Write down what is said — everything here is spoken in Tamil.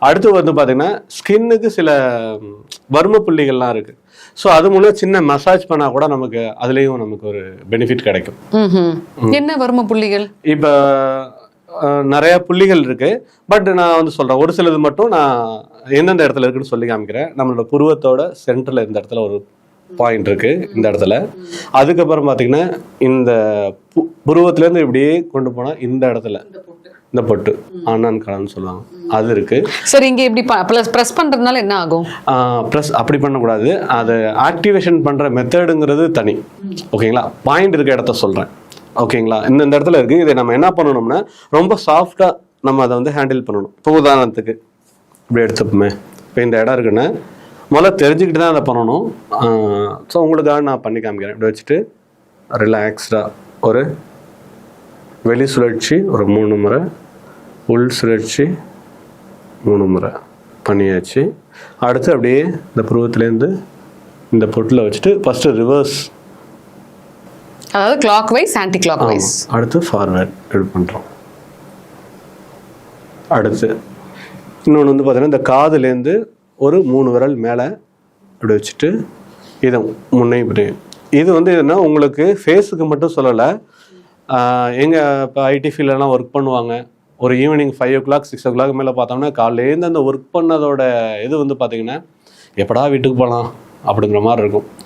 அடுத்து வந்து பார்த்தீங்கன்னா ஸ்கின்னுக்கு சில வர்ம புள்ளிகள்லாம் இருக்குது. ஸோ அது மூலம் சின்ன மசாஜ் பண்ணால் கூட நமக்கு அதுலேயும் நமக்கு ஒரு பெனிஃபிட் கிடைக்கும். என்ன வர்ம புள்ளிகள்? இப்போ நிறைய புள்ளிகள் இருக்கு. பட் நான் வந்து சொல்றேன், ஒரு சிலது மட்டும் நான் எந்தெந்த இடத்துல இருக்குன்னு சொல்லி காமிக்கிறேன். நம்மளோட புருவத்தோட சென்டர்ல இந்த இடத்துல ஒரு பாயிண்ட் இருக்கு, இந்த இடத்துல. அதுக்கப்புறம் பார்த்தீங்கன்னா இந்த புருவத்திலேருந்து இப்படியே கொண்டு போனா இந்த இடத்துல இந்த பொட்டு ஆனான் காலம்னு சொல்லுவாங்க, அது இருக்கு. சரி, இங்க இப்படி பிரஸ் பண்றதுனால என்ன ஆகும்? ப்ளஸ் அப்படி பண்ணக்கூடாது. அதை ஆக்டிவேஷன் பண்ற மெத்தடுங்கிறது தனி. ஓகேங்களா? பாயிண்ட் இருக்க இடத்த சொல்றேன். ஓகேங்களா? இந்த இடத்துல இருக்கு. இதை நம்ம என்ன பண்ணணும்னா ரொம்ப சாஃப்டா நம்ம அதை வந்து ஹேண்டில் பண்ணணும். இப்போ உதாரணத்துக்கு இப்படி எடுத்துப்போமே, இப்போ இந்த இடம் இருக்குன்னா முதல்ல தெரிஞ்சுக்கிட்டு தான் அதை பண்ணணும். ஸோ உங்களுக்காக நான் பண்ணி காமிக்கிறேன். இப்படி வச்சுட்டு ரிலாக்ஸ்டாக ஒரு வெளி சுழற்சி ஒரு 3 முறை, உள் சுழற்சி 3 முறை பண்ணியாச்சு. அடுத்து அப்படியே இந்த புருவத்திலேருந்து இந்த பொட்டில் வச்சுட்டு ஃபஸ்ட்டு ரிவர்ஸ், அதாவது clockwise anti clockwise, அடுத்து ஃபார்வேர்ட் இப்படி பண்ணுறோம். அடுத்து இன்னொன்று வந்து பார்த்தீங்கன்னா இந்த காதுலேருந்து ஒரு 3 விரல் மேலே அப்படி வச்சுட்டு இதை முன்னே இப்படி. இது வந்து எதுனா உங்களுக்கு ஃபேஸுக்கு மட்டும் சொல்லலை. எங்கள் இப்போ ஐடி ஃபீல்டெல்லாம் ஒர்க் பண்ணுவாங்க. ஒரு ஈவினிங் 5 o'clock 6 o'clock மேலே பார்த்தோம்னா காலையிலேருந்து அந்த ஒர்க் பண்ணதோட இது வந்து பார்த்தீங்கன்னா எப்படா வீட்டுக்கு போகலாம் அப்படிங்கிற மாதிரி இருக்கும்.